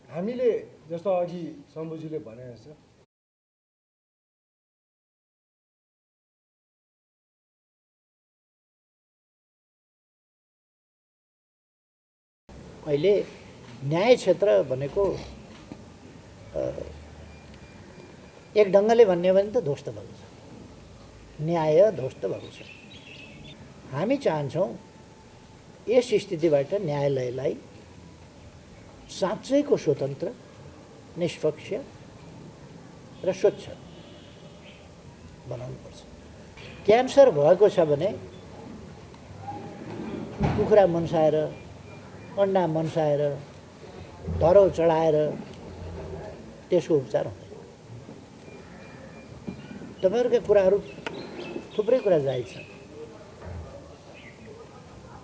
हामीले जस्तो अघि शम्भुजीले भने जस्तो अहिले न्याय क्षेत्र भनेको एक ढङ्गले भन्ने भने त ध्वस्त भएको छ, न्याय ध्वस्त भएको छ। हामी चाहन्छौँ यस स्थितिबाट न्यायालयलाई साँच्चैको स्वतन्त्र, निष्पक्ष र स्वच्छ बनाउनुपर्छ। क्यान्सर भएको छ भने कुखुरा मनसाएर, अन्डा मनसाएर, धरो चढाएर त्यसको उपचार हुँदैन। तपाईहरुका कुराहरू थुप्रै कुरा जायज छ।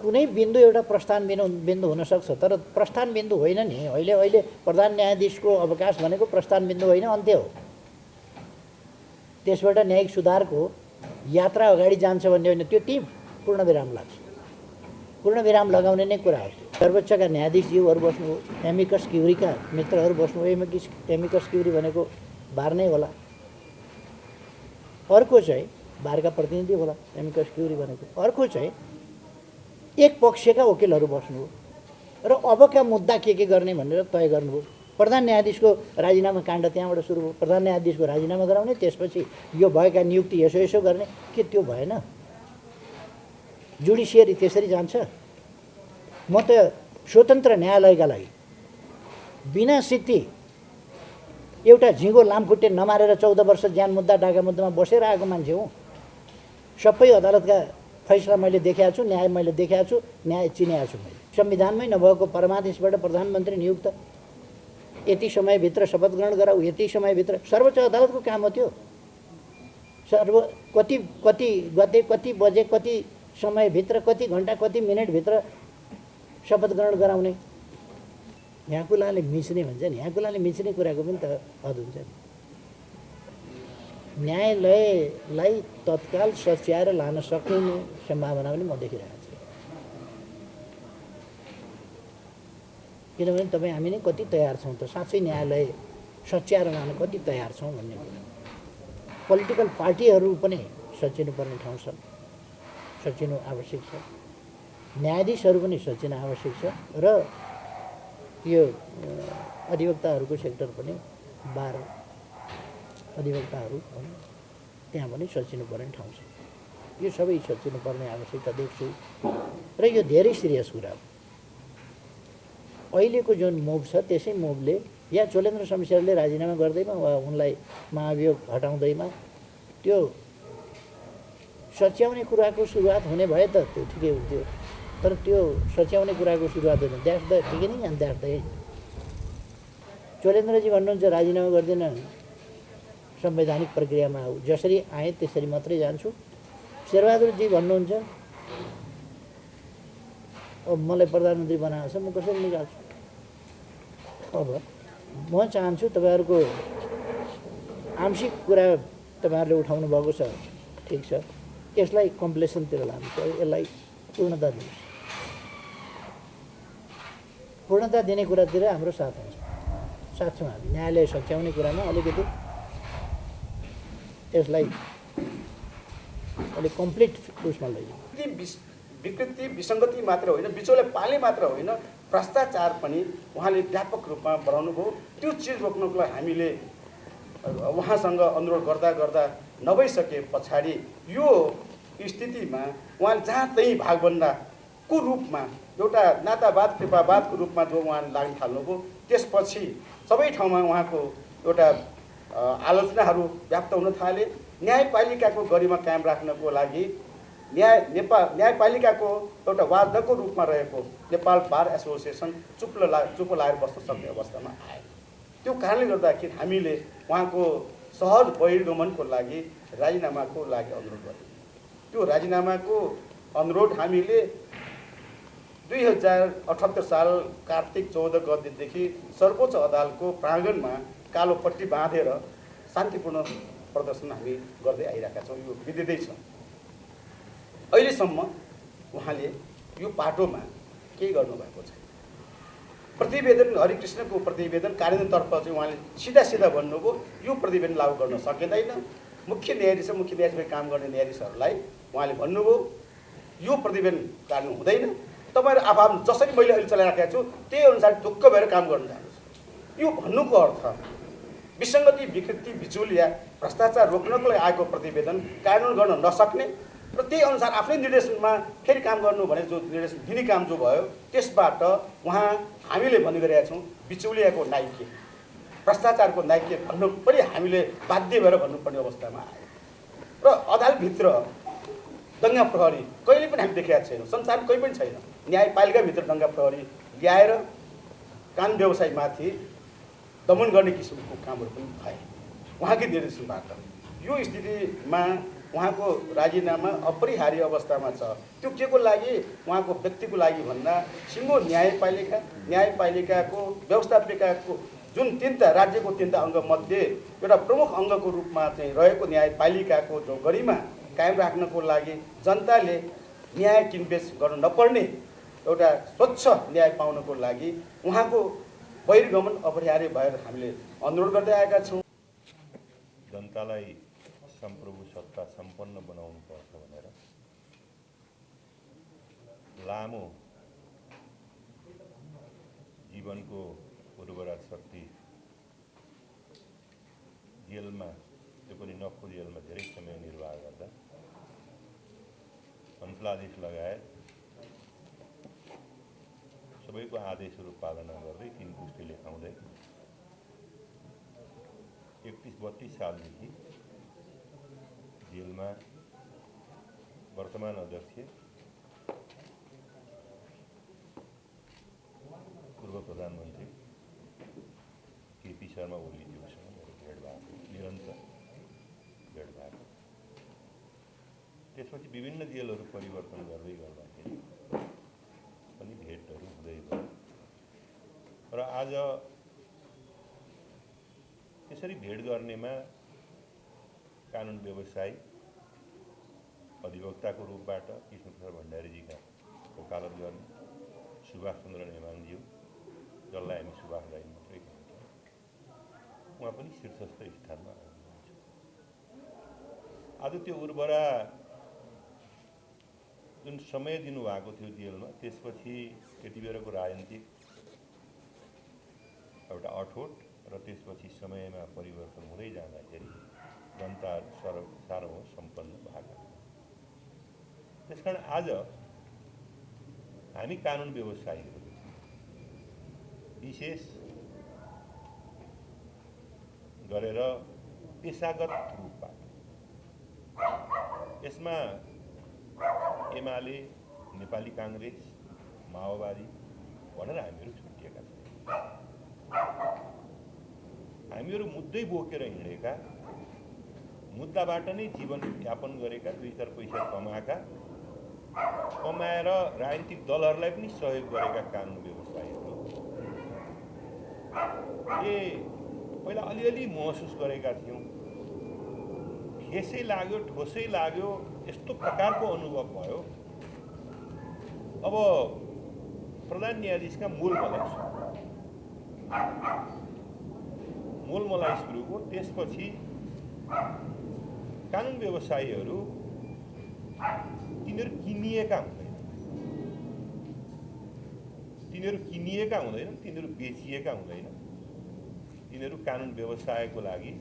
कुनै बिन्दु एउटा प्रस्थान बिन्दु हुन सक्छ, तर प्रस्थान बिन्दु होइन नि। अहिले प्रधान न्यायाधीशको अवकाश भनेको प्रस्थान बिन्दु होइन, अन्त्य हो। त्यसबाट न्यायिक सुधारको यात्रा अगाडि जान्छ भन्ने होइन, त्यो टिम पूर्णविराम लाग्छ। पूर्णविराम लगाउने नै कुरा हो। सर्वोच्चका न्यायाधीशज्यूहरू बस्नुभयो, एमिकस क्युरीका मित्रहरू बस्नुभयो। एमिकस क्युरी भनेको बार नै होला, अर्को चाहिँ बारका प्रतिनिधि होला एमिकस क्युरी भनेको, अर्को चाहिँ एक पक्षका वकिलहरू बस्नुभयो र अबका मुद्दा के गर्ने भनेर तय गर्नुभयो। प्रधान न्यायाधीशको राजीनामा काण्ड त्यहाँबाट सुरु भयो। प्रधान न्यायाधीशको राजीनामा गराउने, त्यसपछि यो भएका नियुक्ति यसो यसो गर्ने। के त्यो भएन? जुडिसियरी त्यसरी जान्छ? म त स्वतन्त्र न्यायालयका लागि बिना सिद्धि एउटा झिँगो लामखुट्टे नमारेर 14 वर्ष ज्यान मुद्दा डाका मुद्दामा बसेर आएको मान्छे हुँ। सबै अदालतका फैसला मैले देखेको छु, न्याय मैले देखेको छु, न्याय चिनेको छु मैले। संविधानमै नभएको परमादेशबाट प्रधानमन्त्री नियुक्त, यति समयभित्र शपथ ग्रहण गराऊ, यति समयभित्र। सर्वोच्च अदालतको काम हो त्यो। कति गते, कति बजे, कति समयभित्र, कति घन्टा, कति मिनटभित्र शपथ ग्रहण गराउने। ह्याकुलाले मिच्ने भन्छ नि, ह्याकुलाले मिच्ने कुराको पनि त हद हुन्छ नि। न्यायालयलाई तत्काल सच्याएर लान सक्ने सम्भावना पनि म देखिरहेको छु। किनभने तपाईँ हामी नै कति तयार छौँ त साँच्चै न्यायालय सच्याएर लान कति तयार छौँ भन्ने कुरा। पोलिटिकल पार्टीहरू पनि सचिनुपर्ने ठाउँ छ, सचिनु आवश्यक छ। न्यायाधीशहरू पनि सचिन आवश्यक छ र यो अधिवक्ताहरूको सेक्टर पनि बार अधिवक्ताहरू त्यहाँ पनि सचिनुपर्ने ठाउँ छ। यो सबै सचिनुपर्ने आवश्यकता देख्छु र यो धेरै सिरियस कुरा हो। अहिलेको जुन मुभ छ त्यसै मुभले या चोलेन्द्र शमशेरले राजीनामा गर्दैमा वा उनलाई महाभियोग हटाउँदैमा त्यो सच्याउने कुराको सुरुवात हुने भए त त्यो ठिकै हुन्थ्यो। तर त्यो सच्याउने कुराको सुरुवात होइन। That's the beginning and that's the end. चोलेन्द्रजी भन्नुहुन्छ राजीनामा गर्दैन, संवैधानिक प्रक्रियामा आऊ, जसरी आएँ त्यसरी मात्रै जान्छु। शेरबहादुरजी भन्नुहुन्छ अब मलाई प्रधानमन्त्री बनाएको छ, म कसरी निकाल्छु। अब म चाहन्छु तपाईँहरूको आंशिक कुरा तपाईँहरूले उठाउनु भएको छ, ठिक छ, यसलाई कम्प्लेसनतिर लानुहोस्, यसलाई पूर्णता दिनुहोस्। पूर्णता दिने कुरातिर हाम्रो साथ हुन्छ, साथ छौँ हामी। न्यायालय सच्याउने कुरामा अलिकति त्यसलाई अलिक कम्प्लिट उसमा लैजाउँ। विकृति विसङ्गति मात्र होइन, बिचौले पाल्ने मात्र होइन, भ्रष्टाचार पनि उहाँले व्यापक रूपमा बढाउनु भयो। त्यो चिज रोक्नको लागि हामीले उहाँसँग अनुरोध गर्दा गर्दा नभइसके पछाडि यो स्थितिमा उहाँले जहाँ त्यहीँ भागभन्डाको रूपमा एउटा नातावाद कृपावादको रूपमा जो उहाँले लाग्न थाल्नुभयो, त्यसपछि सबै ठाउँमा उहाँको एउटा आलोचनाहरू व्याप्त हुन थाले। न्यायपालिकाको गरिमा कायम राख्नको लागि न्यायपालिकाको एउटा वादको रूपमा रहेको नेपाल बार एसोसिएसन चुप लाएर बस्न सक्ने अवस्थामा आयो। त्यो कारणले गर्दाखेरि हामीले उहाँको सहज बहिर्गमनको लागि राजीनामाको लागि अनुरोध गर्यौँ। त्यो राजीनामाको अनुरोध हामीले 2078 साल कार्तिक 14 गतेदेखि सर्वोच्च अदालतको प्राङ्गणमा कालो पट्टी बाँधेर शान्तिपूर्ण प्रदर्शन हामी गर्दै आइरहेका छौँ। यो विदितै छ। अहिलेसम्म उहाँले यो बाटोमा केही गर्नुभएको छैन। प्रतिवेदन हरिकृष्णको प्रतिवेदन कार्यान्वयनतर्फ चाहिँ उहाँले सिधा भन्नुभयो यो प्रतिवेदन लागू गर्न सकिँदैन। मुख्य न्यायाधीशमा काम गर्ने न्यायाधीशहरूलाई उहाँले भन्नुभयो यो प्रतिवेदन कार्यान्वयन हुँदैन, तपाईँहरू आफू जसरी मैले अहिले चलाइराखेको छु त्यही अनुसार ढुक्क भएर काम गर्न जानुहोस्। यो भन्नुको अर्थ विसङ्गति विकृति बिचौलिया भ्रष्टाचार रोक्नको लागि आएको प्रतिवेदन कार्यान्वयन गर्न नसक्ने र त्यही अनुसार आफ्नै निर्देशनमा फेरि काम गर्नु भने जो निर्देशन दिने काम जो भयो त्यसबाट उहाँ हामीले भन्ने गरेका छौँ बिचौलियाको नाइके भ्रष्टाचारको नाइके भन्नु पनि हामीले बाध्य भएर भन्नुपर्ने अवस्थामा आयो। र अदालतभित्र दङ्गा प्रहरी कहिले पनि हामी देखेका छैनौँ, संसारमा कोही पनि छैन। न्यायपालिकाभित्र दङ्गा प्रहरी ल्याएर कानुन व्यवसायमाथि दमन गर्ने किसिमको कामहरू पनि भए उहाँकै निर्देशनबाट। यो स्थितिमा उहाँको राजीनामा अपरिहार्य अवस्थामा छ। त्यो के को लागि? उहाँको व्यक्तिको लागि भन्दा सिङ्गो न्यायपालिकाको व्यवस्थापिकाको जुन तिनवटा राज्यको तिनवटा अङ्गमध्ये एउटा प्रमुख अङ्गको रूपमा चाहिँ रहेको न्यायपालिकाको जो गरिमा कायम राख्नको लागि जनताले न्याय किनबेच गर्न नपर्ने एउटा स्वच्छ न्याय पाउनको लागि उहाँको बहिर्गमन अपरिहार्य भएर हामीले अनुरोध गर्दै आएका छौँ। जनतालाई सम्प्रभु सत्ता सम्पन्न बनाउनु पर्छ भनेर लामो जीवनको उर्वरा शक्ति जेलमा, त्यो पनि नक्कु जेलमा धेरै समय निर्वाह गर्दा अञ्चलाधीश लगायत सबैको आदेशहरू पालना गर्दै 3 पुष्टि लेखाउँदै 31-32 सालदेखि जेलमा वर्तमान अध्यक्ष पूर्व प्रधानमन्त्री केपी शर्मा ओलीज्यूसँग मेरो भेट भएको, निरन्तर भेट भएको। त्यसपछि विभिन्न जेलहरू परिवर्तन गर्दै गर्दाखेरि पनि भेटहरू हुँदै गयो र आज त्यसरी भेट गर्नेमा कानुन व्यवसायी अधिवक्ताको रूपबाट कृष्णप्रसाद भण्डारीजीका वकालत गर्ने सुभाष चन्द्र नेमाङज्यू, जसलाई हामी सुभाष दाइ मात्रै भन्छौँ, उहाँ पनि शीर्षस्थ स्थानमा आउनुहुन्छ। आज त्यो उर्वरा जुन समय दिनुभएको थियो जेलमा, त्यसपछि त्यति बेलाको राजनीतिक एउटा अठोट र त्यसपछि समयमा परिवर्तन हुँदै जाँदाखेरि जनता सार्वभौम सम्पन्न भएका। त्यसकारण आज हामी कानुन व्यवसायीहरू विशेष गरेर पेशागत रूपबाट यसमा एमाले, नेपाली काङ्ग्रेस, माओवादी भनेर हामीहरू छुट्टिएका छौँ। हामीहरू मुद्दै बोकेर हिँडेका, मुद्दाबाट नै जीवन यापन गरेका, 2-4 पैसा कमाएर राजनीतिक दलहरूलाई पनि सहयोग गरेका कानुन व्यवसायीहरू पहिला अलिअलि महसुस गरेका थियौँ। ठेसै लाग्यो, ठोसै लाग्यो, यस्तो प्रकारको अनुभव भयो। अब प्रधान न्यायाधीशका मूलमलाई सुरु हो। त्यसपछि कानुन व्यवसायीहरू तिनीहरू किनिएका हुँदैनन्, तिनीहरू बेचिएका हुँदैनन्, तिनीहरू कानुन व्यवसायको लागि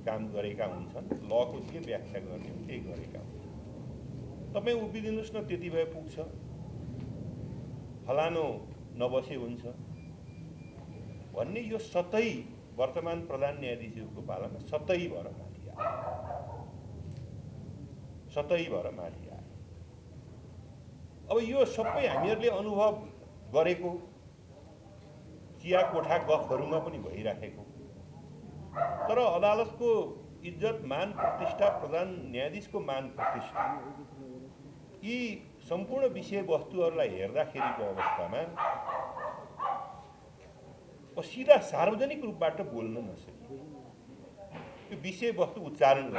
काम गरेका हुन्छन्। लको के व्याख्या गर्ने हो त्यही गरेका हुन्छन्। तपाईँ उभिदिनुहोस् न, त्यति भए पुग्छ, फलानो नबसे हुन्छ भन्ने यो सतै वर्तमान प्रधान न्यायाधीशहरूको पालामा सतै भएर माथि आयो। अब यो सबै हामीहरूले अनुभव गरेको चिया कोठा गफहरूमा पनि भइराखेको। तर अदालतको इज्जत, मान, प्रतिष्ठा, प्रधान न्यायाधीशको मान, प्रतिष्ठा, यी सम्पूर्ण विषयवस्तुहरूलाई हेर्दाखेरिको अवस्थामा सिधा सार्वजनिक रूपबाट बोल्न नसकियो। यो विषयवस्तु उच्चारण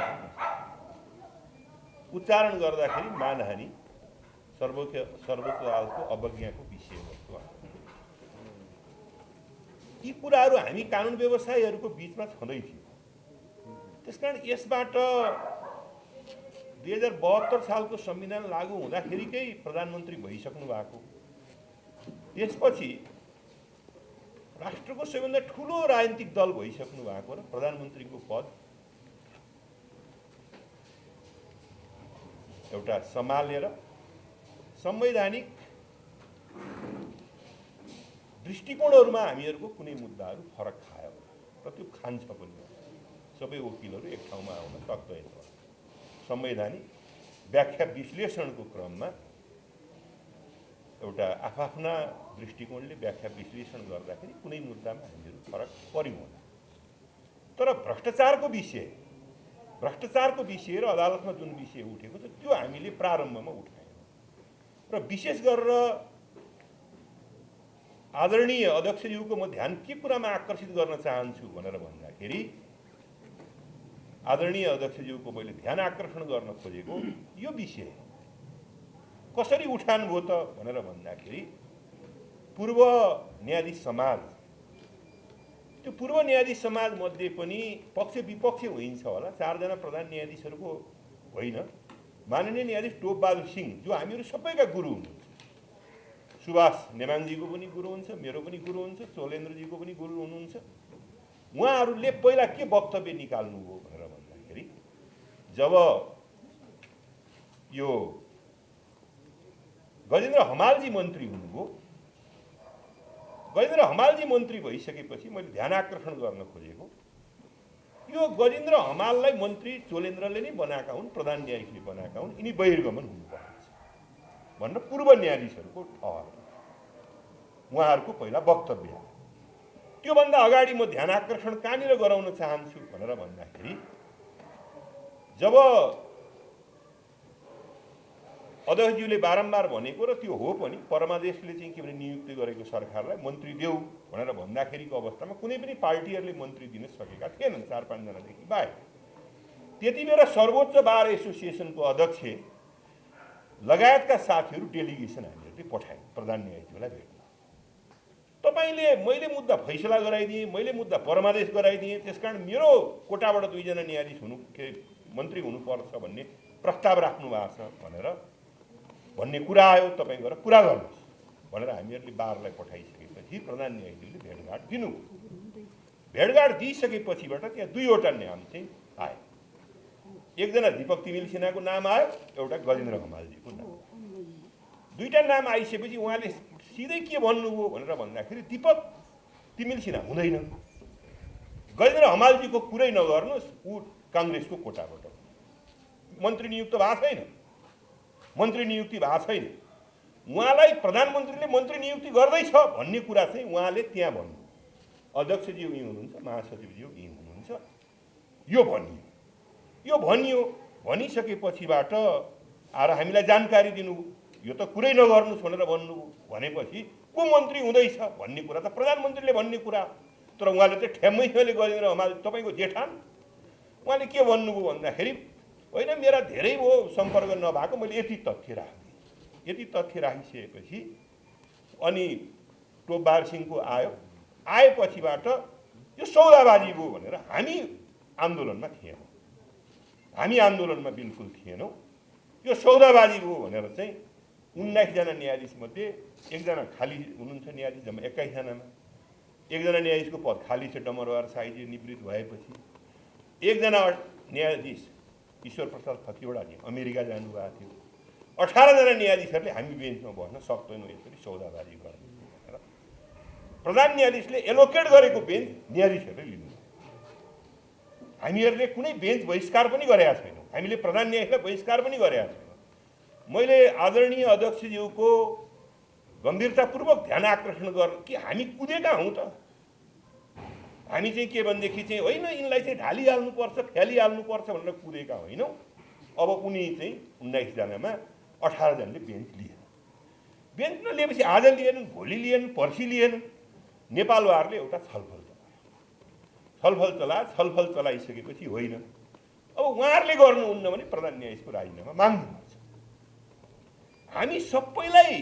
गर्दाखेरि मानहानि, सर्वोच्च अदालतको अवज्ञाको विषयवस्तु। यी कुराहरू हामी कानुन व्यवसायीहरूको बिचमा छँदै थियो। त्यसकारण यसबाट 2072 सालको संविधान लागू हुँदाखेरिकै प्रधानमन्त्री भइसक्नु भएको। त्यसपछि राष्ट्रको सबैभन्दा ठुलो राजनीतिक दल भइसक्नु भएको र प्रधानमन्त्रीको पद एउटा सम्हालेर संवैधानिक दृष्टिकोणहरूमा हामीहरूको कुनै मुद्दाहरू फरक खायो र त्यो खान्छ पनि। सबै वकिलहरू एक ठाउँमा आउन सक्दैन। संवैधानिक व्याख्या विश्लेषणको क्रममा एउटा आफ्ना दृष्टिकोणले व्याख्या विश्लेषण गर्दाखेरि कुनै मुद्दामा हामीहरू फरक पर्यौँ होला। तर भ्रष्टाचारको विषय र अदालतमा जुन विषय उठेको छ त्यो हामीले प्रारम्भमा उठायौँ। र विशेष गरेर आदरणीय अध्यक्षज्यूको म ध्यान के कुरामा आकर्षित गर्न चाहन्छु भनेर भन्दाखेरि, आदरणीय अध्यक्षज्यूको मैले ध्यान आकर्षण गर्न खोजेको यो विषय कसरी उठान भयो त भनेर भन्दाखेरि, पूर्व न्यायाधीश समाज, त्यो पूर्व न्यायाधीश समाज मध्ये पनि पक्ष विपक्ष होइन्छ होला। 4 जना प्रधान न्यायाधीशहरूको होइन, माननीय न्यायाधीश टोपबहादुर सिंह जो हामीहरू सबैका गुरु हुनुहुन्छ, सुभाष नेमाङजीको पनि गुरु हुन्छ, मेरो पनि गुरु हुन्छ, चोलेन्द्रजीको पनि गुरु हुनुहुन्छ। उहाँहरूले पहिला के वक्तव्य निकाल्नुभयो भनेर भन्दाखेरि, जब यो गजेन्द्र हमालजी मन्त्री हुनुभयो, गजेन्द्र हमालजी मन्त्री भइसकेपछि मैले ध्यान आकर्षण गर्न खोजेको, यो गजेन्द्र हमाललाई मन्त्री चोलेन्द्रले नै बनाएका हुन्, प्रधान न्यायाधीशले बनाएका हुन्, यिनी बहिर्गमन हुनुपर्छ भनेर पूर्व न्यायाधीशहरूको ठहर, उहाँहरूको पहिला वक्तव्य। त्योभन्दा अगाडि म ध्यान आकर्षण कहाँनिर गराउन चाहन्छु भनेर भन्दाखेरि, जब अध्यक्षज्यूले बारम्बार भनेको र त्यो हो पनि, परमादेशले चाहिँ के भने नियुक्ति गरेको सरकारलाई मन्त्री देऊ भनेर भन्दाखेरिको अवस्थामा कुनै पनि पार्टीहरूले मन्त्री दिन सकेका थिएनन्, 4-5 जनादेखि बाहेक। त्यति बेला सर्वोच्च बार एसोसिएसनको अध्यक्ष लगायतका साथीहरू डेलिगेसन हामीहरूले पठायौँ प्रधान न्यायाधीशलाई भेट्न। तपाईँले, मैले मुद्दा फैसला गराइदिएँ, मैले मुद्दा परमादेश गराइदिएँ, त्यसकारण मेरो कोटाबाट 2 जना न्यायाधीश मन्त्री हुनुपर्छ भन्ने प्रस्ताव राख्नु भएको छ भन्ने कुरा आयो। तपाईँ गएर पुरा गर्नुहोस् भनेर हामीहरूले बारलाई पठाइसकेपछि प्रधान न्यायाधीशले भेटघाट दिनुभयो। भेटघाट दिइसकेपछिबाट त्यहाँ 2वटा नाम चाहिँ आयो। एकजना दीपक तिमिल सिन्हाको नाम आयो, एउटा गजेन्द्र हमालजीको नाम। 2टा नाम आइसकेपछि उहाँले सिधै के भन्नुभयो भनेर भन्दाखेरि, दीपक तिमिल सिन्हा हुँदैन, गजेन्द्र हमालजीको कुरै नगर्नुहोस्, ऊ काङ्ग्रेसको कोटाबाट मन्त्री नियुक्त भएको छैन, मन्त्री नियुक्ति भएको छैन, उहाँलाई प्रधानमन्त्रीले मन्त्री नियुक्ति गर्दैछ भन्ने कुरा चाहिँ उहाँले त्यहाँ भन्नु। अध्यक्षज्यू यहीँ हुनुहुन्छ, महासचिवज्यू यहीँ हुनुहुन्छ, यो भनियो। भनिसकेपछिबाट आएर हामीलाई जानकारी दिनुभयो, यो त कुरै नगर्नुहोस् भनेर भन्नुभयो। भनेपछि को मन्त्री हुँदैछ भन्ने कुरा त प्रधानमन्त्रीले भन्ने कुरा, तर उहाँले चाहिँ ठ्याम्मैले गजेन्द्र हमाल तपाईँको जेठान, उहाँले के भन्नुभयो भन्दाखेरि, होइन मेरा धेरै भयो सम्पर्क नभएको, मैले यति तथ्य राखिदिएँ। यति तथ्य राखिसकेपछि अनि टोपबहादुर सिंहको आयो, आएपछिबाट यो सौदाबाजी भयो भनेर हामी आन्दोलनमा थिएनौँ, हामी आन्दोलनमा बिल्कुल थिएनौँ। यो सौदाबाजी भयो भनेर चाहिँ 19 जना न्यायाधीशमध्ये एकजना खाली हुनुहुन्छ न्यायाधीश, जम्मा 21 जनामा एकजना न्यायाधीशको पद खाली छ, डमरवार साइजी निवृत्त भएपछि। एकजना न्यायाधीश ईश्वर प्रसाद खतिवडाजी अमेरिका जानुभएको थियो। 18 जना न्यायाधीशहरूले हामी बेन्चमा बस्न सक्दैनौँ यसरी सौदाबाजी गर्ने भनेर प्रधान न्यायाधीशले एलोकेट गरेको बेन्च न्यायाधीशहरूले लिनु। हामीहरूले कुनै बेन्च बहिष्कार पनि गरेका छैनौँ, हामीले प्रधान न्यायाधीशलाई बहिष्कार पनि गरेका छैनौँ। मैले आदरणीय अध्यक्षज्यूको गम्भीरतापूर्वक ध्यान आकर्षण गर्न कि हामी कुदेका हौँ त, हामी चाहिँ के भनेदेखि चाहिँ होइन यिनलाई चाहिँ ढालिहाल्नुपर्छ फ्यालिहाल्नुपर्छ भनेर कुदेका होइनौँ। अब उनी चाहिँ 19 जनामा 18 जनाले बेन्च लिए। बेन्च नलिएपछि आज लिएन, भोलि लिएन, पर्सि लिएन। नेपालवारले एउटा छलफल चलाइसकेपछि होइन अब उहाँहरूले गर्नुहुन्न भने प्रधान न्यायाधीशको राजीनामा माग्नुपर्छ। हामी सबैलाई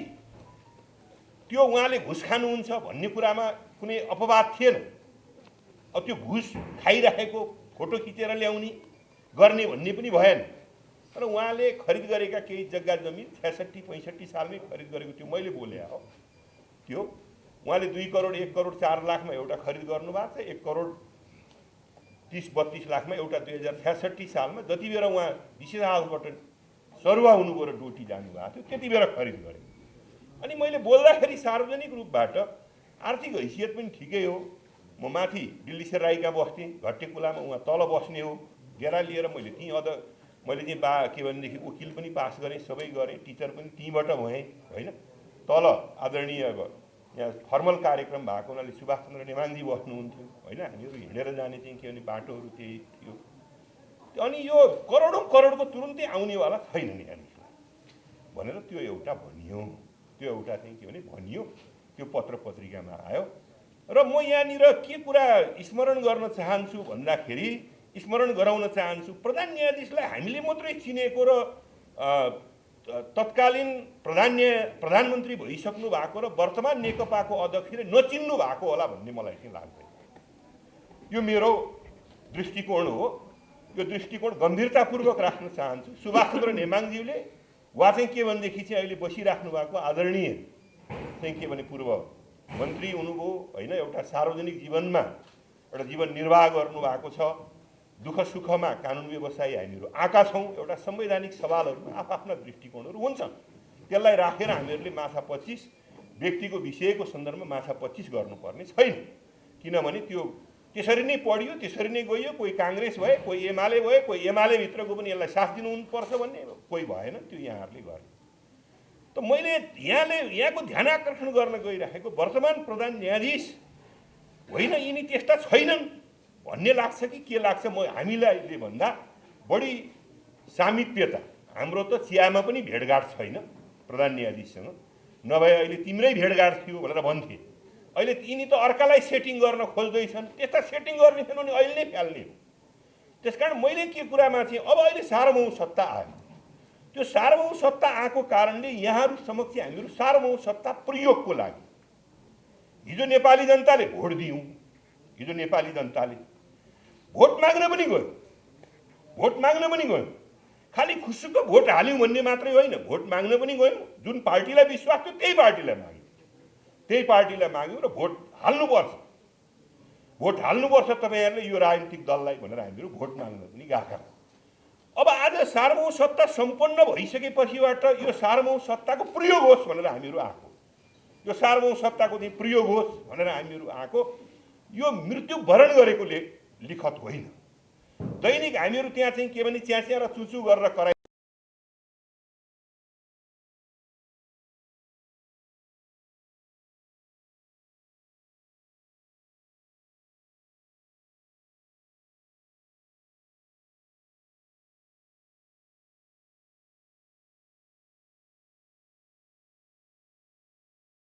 त्यो उहाँले घुस खानुहुन्छ भन्ने कुरामा कुनै अपवाद थिएन। अब त्यो घुस खाइराखेको फोटो खिचेर ल्याउने गर्ने भन्ने पनि भएन। तर उहाँले खरिद गरेका केही जग्गा जमिन 66-65 सालमै खरिद गरेको थियो, मैले बोले हो त्यो। उहाँले 2 करोड 1 करोड 4 लाखमा एउटा खरिद गर्नुभएको छ, 1 करोड 30-32 लाखमा एउटा 2066 सालमा जति बेला उहाँ विशेष हालबाट सरुवा हुनुभयो र डोटी जानुभएको थियो त्यति बेला खरिद गरे। अनि मैले बोल्दाखेरि सार्वजनिक रूपबाट आर्थिक हैसियत पनि ठिकै हो। म माथि दिल्ली सेराईका बस्थेँ, घट्टेकुलामा उहाँ तल बस्ने हो। घेरा लिएर मैले चाहिँ के भनेदेखि वकिल पनि पास गरेँ, सबै गरेँ, टिचर पनि त्यहीँबाट भएँ होइन। तल आदरणीय यहाँ फर्मल कार्यक्रम भएको हुनाले सुभाषचन्द्र नेमाङजी बस्नुहुन्थ्यो होइन। हामीहरू हिँडेर जाने चाहिँ के भने बाटोहरू त्यही थियो। अनि यो करोडौँ तुरुन्तै आउनेवाला छैन न्यायाधीशलाई भनेर त्यो एउटा भनियो, त्यो एउटा चाहिँ के भने भनियो, त्यो पत्र पत्रिकामा आयो। र म यहाँनिर के कुरा स्मरण गर्न चाहन्छु भन्दाखेरि, स्मरण गराउन चाहन्छु, प्रधान न्यायाधीशलाई हामीले मात्रै चिनेको र तत्कालीन प्रधानमन्त्री भइसक्नु भएको र वर्तमान नेकपाको अध्यक्षले नचिन्नु भएको होला भन्ने मलाई चाहिँ लाग्दैन। यो मेरो दृष्टिकोण हो। यो दृष्टिकोण गम्भीरतापूर्वक राख्न चाहन्छु। सुभाषचन्द्र नेमाङज्यूले वा चाहिँ के भनेदेखि चाहिँ अहिले बसिराख्नु भएको आदरणीय चाहिँ के भने पूर्व मन्त्री हुनुभयो होइन। एउटा सार्वजनिक जीवनमा एउटा जीवन निर्वाह गर्नुभएको छ। दुःख सुखमा कानुन व्यवसायी हामीहरू आएका छौँ। एउटा संवैधानिक सवालहरूमा आफ्ना दृष्टिकोणहरू हुन्छन्, त्यसलाई राखेर हामीहरूले माछापच्चिस व्यक्तिको विषयको सन्दर्भमा माछापच्चिस गर्नुपर्ने छैन। किनभने त्यो त्यसरी नै पढियो, त्यसरी नै गइयो। कोही काङ्ग्रेस भए, कोही एमाले भए, कोही एमाले भित्रको पनि यसलाई साथ दिनुपर्छ भन्ने, कोही भएन। त्यो यहाँहरूले गर्ने। त मैले यहाँको ध्यान आकर्षण गर्न गइराखेको वर्तमान प्रधान न्यायाधीश होइन, यिनी त्यस्ता छैनन् भन्ने लाग्छ कि के लाग्छ। हामीलाई भन्दा बढी सामिप्यता हाम्रो त चियामा पनि भेटघाट छैन प्रधान न्यायाधीशसँग। नभए अहिले तिम्रै भेटघाट थियो भनेर भन्थे। अहिले यिनी त अर्कालाई सेटिङ गर्न खोज्दैछन्। त्यस्ता सेटिङ गर्ने थिएन भने अहिले नै फ्याल्ने हो। त्यसकारण मैले के कुरामा चाहिँ अब अहिले सार्वभौम सत्ता आयो। त्यो सार्वभौम सत्ता आएको कारणले यहाँहरू समक्ष हामीहरू सार्वभौम सत्ता प्रयोगको लागि हिजो नेपाली जनताले भोट दियौँ। हिजो नेपाली जनताले भोट माग्न पनि गयो। खालि खुसुक्क भोट हाल्यौँ भन्ने मात्रै होइन, भोट माग्न पनि गयौँ। जुन पार्टीलाई विश्वास थियो त्यही पार्टीलाई माग्यौँ र भोट हाल्नुपर्छ तपाईँहरूले यो राजनीतिक दललाई भनेर हामीहरू भोट माग्न पनि गएका हौँ। अब आज सार्वभौम सत्ता सम्पन्न भइसकेपछिबाट यो सार्वभौम सत्ताको प्रयोग होस् भनेर हामीहरू आएको। यो सार्वभौम सत्ताको चाहिँ प्रयोग होस् भनेर हामीहरू आएको। यो मृत्यु वरण गरेको लिखत होइन। दैनिक हामीहरू त्यहाँ चाहिँ के भने च्याँ र चुचु गरेर कराइ